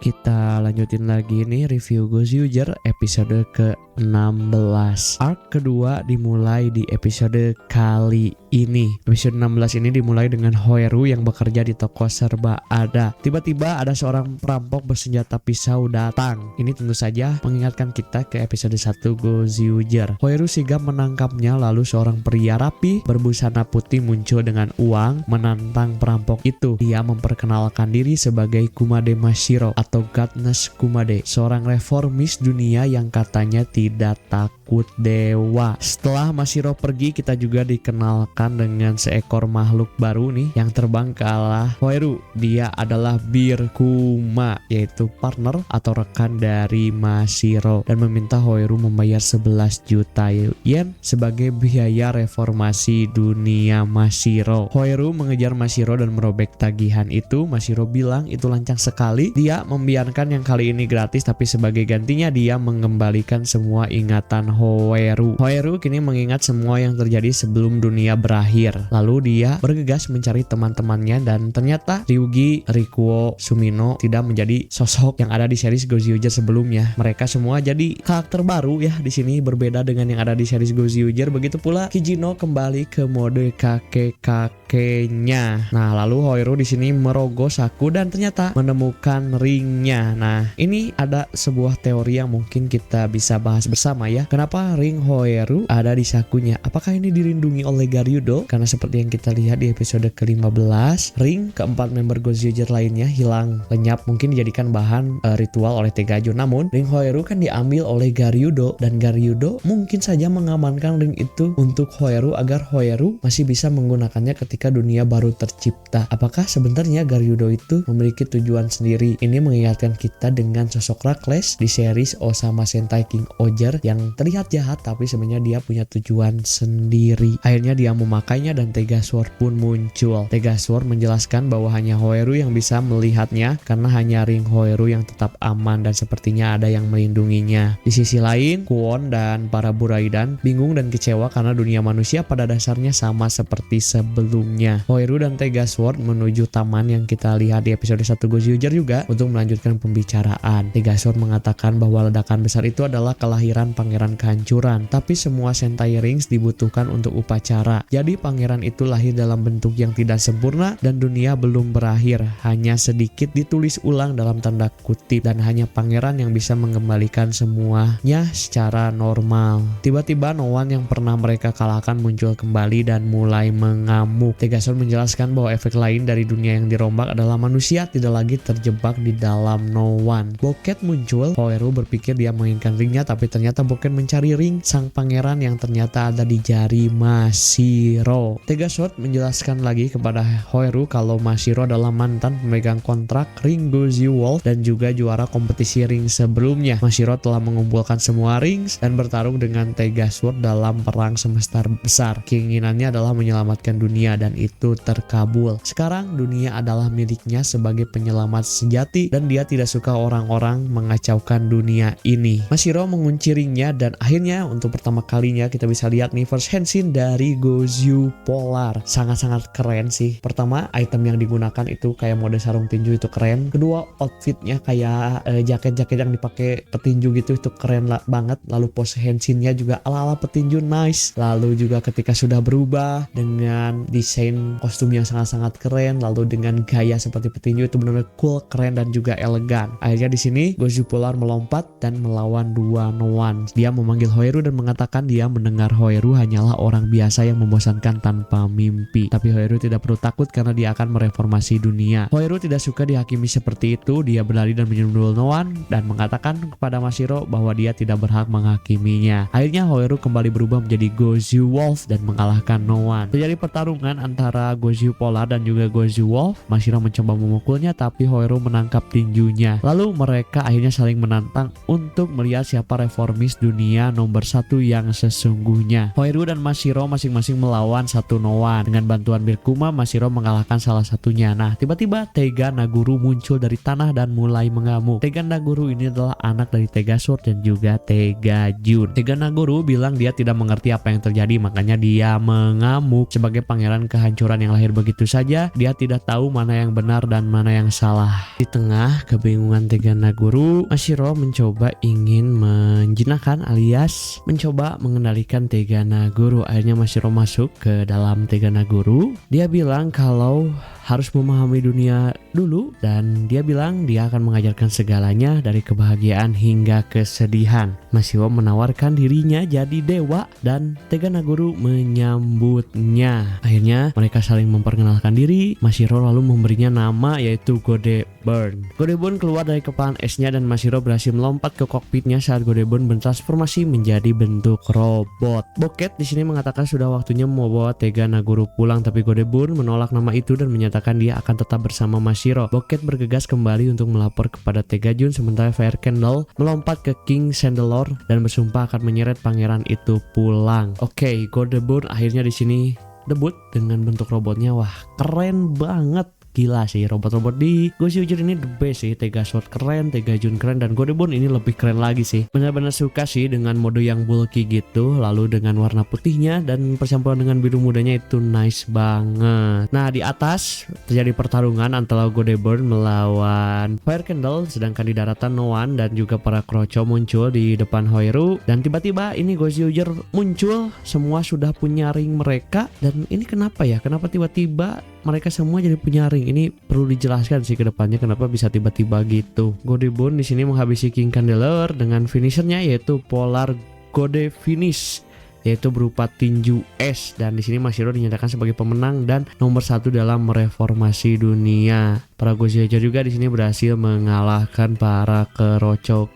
Kita lanjutin lagi nih review Ghost User episode ke-16. Arc kedua dimulai di episode kali ini. Episode 16 ini dimulai dengan Hoeru yang bekerja di toko serba ada. Tiba-tiba ada seorang perampok bersenjata pisau datang. Ini tentu saja mengingatkan kita ke episode 1 Ghost User. Hoeru sigap menangkapnya, lalu seorang pria rapi berbusana putih muncul dengan uang menantang perampok itu. Dia memperkenalkan diri sebagai Kumade Mashiro atau Godness Kumade, seorang reformis dunia yang katanya tidak takut dewa. Setelah Mashiro pergi, kita juga dikenalkan dengan seekor makhluk baru nih yang terbang ke arah Hoeru. Dia adalah Birkuma, yaitu partner atau rekan dari Mashiro, dan meminta Hoeru membayar 11 juta yen sebagai biaya reformasi dunia Mashiro. Hoeru mengejar Mashiro dan merobek tagihan itu. Mashiro bilang itu lancang sekali. Dia membiarkan yang kali ini gratis, tapi sebagai gantinya dia mengembalikan semua ingatan Hoeru. Hoeru kini mengingat semua yang terjadi sebelum dunia berakhir. Lalu dia bergegas mencari teman-temannya, dan ternyata Ryugi, Rikuo, Sumino tidak menjadi sosok yang ada di series Ghost User sebelumnya. Mereka semua jadi karakter baru ya di sini, berbeda dengan yang ada di series Ghost User. Begitu pula Kijino kembali ke mode kakek-kakeknya. Nah, lalu Hoeru di sini merogoh saku dan ternyata menemukan ringnya. Nah, ini ada sebuah teori yang mungkin kita bisa bahas bersama ya. Kenapa ring Hoeru ada di sakunya? Apakah ini dirindungi oleh Garyudo? Karena seperti yang kita lihat di episode ke-15, ring keempat member Ghost User lainnya hilang lenyap, mungkin dijadikan bahan ritual oleh Tegajo. Namun, ring Hoeru kan diambil oleh Garyudo, dan Garyudo mungkin saja mengamankan ring itu untuk Hoeru agar Hoeru masih bisa menggunakannya ketika dunia baru tercipta. Apakah sebenarnya Garyudo itu memiliki tujuan sendiri? Ini mengingatkan kita dengan sosok Rakles di series Osama Sentai King Oger yang terlihat jahat tapi sebenarnya dia punya tujuan sendiri. Akhirnya dia memakainya dan Tegasword pun muncul. Tegasword menjelaskan bahwa hanya Hoeru yang bisa melihatnya karena hanya ring Hoeru yang tetap aman dan sepertinya ada yang melindunginya. Di sisi lain, Kwon dan para Buraidan bingung dan kecewa karena dunia manusia pada dasarnya sama seperti sebelumnya. Hoeru dan Tegasword menuju taman yang kita lihat di episode 1 Ghost User juga untuk melanjutkan pembicaraan. Tegasword mengatakan bahwa ledakan besar itu adalah kelahiran pangeran kehancuran, tapi semua Sentai Rings dibutuhkan untuk upacara. Jadi pangeran itu lahir dalam bentuk yang tidak sempurna dan dunia belum berakhir, hanya sedikit ditulis ulang dalam tanda kutip, dan hanya pangeran yang bisa mengembalikan semuanya secara normal. Tiba-tiba Noan yang pernah mereka kalahkan muncul kembali dan mulai mengamuk. Tegasword menjelaskan bahwa efek lain dari dunia yang dirombak adalah manusia tidak lagi terjebak di dalam Noan. Boket muncul. Hoeru berpikir dia menginginkan ringnya, tapi ternyata Boket mencari ring sang pangeran yang ternyata ada di jari Mashiro. Tegasword menjelaskan lagi kepada Hoeru kalau Mashiro adalah mantan pemegang kontrak ring Goju Wolf dan juga juara kompetisi ring sebelumnya. Mashiro telah mengumpulkan semua rings dan bertarung dengan Tegasword dalam perang semesta besar. Keinginannya adalah menyelamatkan dunia dan itu terkabul. Sekarang dunia adalah miliknya sebagai penyelamat sejati dan dia tidak suka orang-orang mengacaukan dunia ini. Mashiro mengunci ringnya dan akhirnya untuk pertama kalinya kita bisa lihat nih first henshin dari Goju Polar. Sangat-sangat keren sih. Pertama, item yang digunakan itu kayak mode sarung tinju, itu keren. Kedua, outfitnya kayak jaket-jaket yang dipakai petinju gitu, itu keren banget. Lalu pose henshinnya juga ala-ala petinju, nice. Lalu juga ketika sudah berubah dengan desain kostum yang sangat-sangat keren, lalu dengan gaya seperti petinju, itu benar-benar cool, keren dan juga elegan. Akhirnya di sini Goju Polar melompat dan melawan dua Noan. Dia memanggil Hoeru dan mengatakan dia mendengar Hoeru hanyalah orang biasa yang membosankan tanpa mimpi. Tapi Hoeru tidak perlu takut karena dia akan mereformasi dunia. Hoeru tidak suka dihakimi seperti itu. Dia berlari dan menyundul Noan dan mengatakan kepada Mashiro bahwa dia tidak berhak menghakiminya. Akhirnya Hoeru kembali berubah menjadi Goju Wolf dan mengalahkan Noan. Terjadi pertarungan antara Goju Polar dan juga Goju Wolf. Mashiro mencoba memukulnya tapi Hoeru menangkap tinjunya. Lalu mereka akhirnya saling menantang untuk melihat siapa reformis dunia nomor 1 yang sesungguhnya. Hoeru dan Mashiro masing-masing melawan satu Noan. Dengan bantuan Birkuma, Mashiro mengalahkan salah satunya. Nah, tiba-tiba Tega Naguru muncul dari tanah dan mulai mengamuk. Tega Naguru ini adalah anak dari Tegasword dan juga Tegajun. Tega Naguru bilang dia tidak mengerti apa yang terjadi, makanya dia mengamuk. Sebagai pangeran kehancuran yang lahir begitu saja. Dia tidak tahu mana yang benar dan mana yang salah. Di tengah kebingungan Tegana Guru, Mashiro mencoba ingin menjinakkan alias mencoba mengendalikan Tegana Guru. Akhirnya Mashiro masuk ke dalam Tegana Guru. Dia bilang kalau harus memahami dunia dulu, dan dia bilang dia akan mengajarkan segalanya dari kebahagiaan hingga kesedihan. Mashiro menawarkan dirinya jadi dewa dan Tegana Guru menyambutnya. Akhirnya mereka saling memperkenalkan diri. Mashiro lalu memberinya nama yaitu Godeburn. Godeburn keluar dari kepalan esnya dan Mashiro berhasil melompat ke kokpitnya saat Godeburn bertransformasi menjadi bentuk robot. Boket di sini mengatakan sudah waktunya membawa Tegana Guru pulang, tapi Godeburn menolak nama itu dan menyatakan dia akan tetap bersama Mashiro. Boket bergegas kembali untuk melapor kepada Tegajun, sementara Fire Candle melompat ke King Chandelure dan bersumpah akan menyeret pangeran itu pulang. Oke, Godeburn akhirnya di sini debut dengan bentuk robotnya. Wah, keren banget. Gila sih, robot-robot di Gozyuger ini the best sih. Tegasword keren, Tegajun keren, dan Godeburn ini lebih keren lagi sih. Benar-benar suka sih dengan mode yang bulky gitu, lalu dengan warna putihnya dan percampuran dengan biru mudanya itu nice banget. Nah, di atas terjadi pertarungan antara Godeburn melawan Fire Candle, sedangkan di daratan Noan dan juga para Kroco muncul di depan Hoiru, dan tiba-tiba ini Gozyuger muncul, semua sudah punya ring mereka. Dan ini kenapa ya? Kenapa tiba-tiba mereka semua jadi punya ring? Ini perlu dijelaskan sih ke depannya kenapa bisa tiba-tiba gitu. Godeburn di sini menghabisi King Chandelure dengan finishernya yaitu Polar Gode Finish, yaitu berupa tinju es, dan di sini Mashiro dinyatakan sebagai pemenang dan nomor 1 dalam mereformasi dunia. Para Gozyuger juga di sini berhasil mengalahkan para Kroco.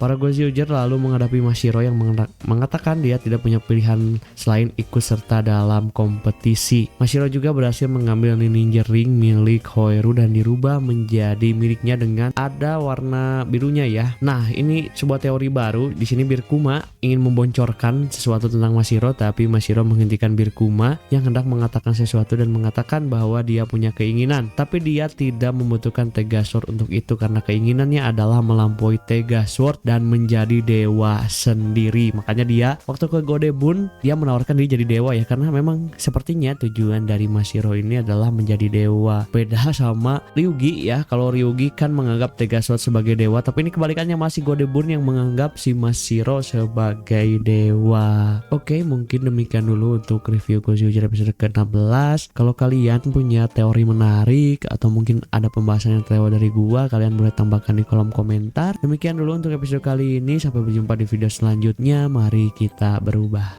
Para Gozyuger lalu menghadapi Mashiro yang mengatakan dia tidak punya pilihan selain ikut serta dalam kompetisi. Mashiro juga berhasil mengambil ninja ring milik Hoiru dan dirubah menjadi miliknya dengan ada warna birunya ya. Nah, ini sebuah teori baru. Di sini Birkuma ingin membocorkan sesuatu tentang Mashiro, tapi Mashiro menghentikan Birkuma yang hendak mengatakan sesuatu dan mengatakan bahwa dia punya keinginan, tapi dia tidak membutuhkan Tegasword untuk itu karena keinginannya adalah melampaui Tegasword dan menjadi dewa sendiri. Makanya dia waktu ke Godeburn dia menawarkan diri jadi dewa ya, karena memang sepertinya tujuan dari Mashiro ini adalah menjadi dewa. Beda sama Ryugi ya. Kalau Ryugi kan menganggap Tegasword sebagai dewa, tapi ini kebalikannya, masih Godeburn yang menganggap si Mashiro sebagai dewa. Oke, mungkin demikian dulu untuk review Gozyuger episode ke-16. Kalau kalian punya teori menarik atau mungkin ada pembahasan yang terlewat dari gua, kalian boleh tambahkan di kolom komentar. Demikian dulu untuk episode kali ini, sampai berjumpa di video selanjutnya. Mari kita berubah.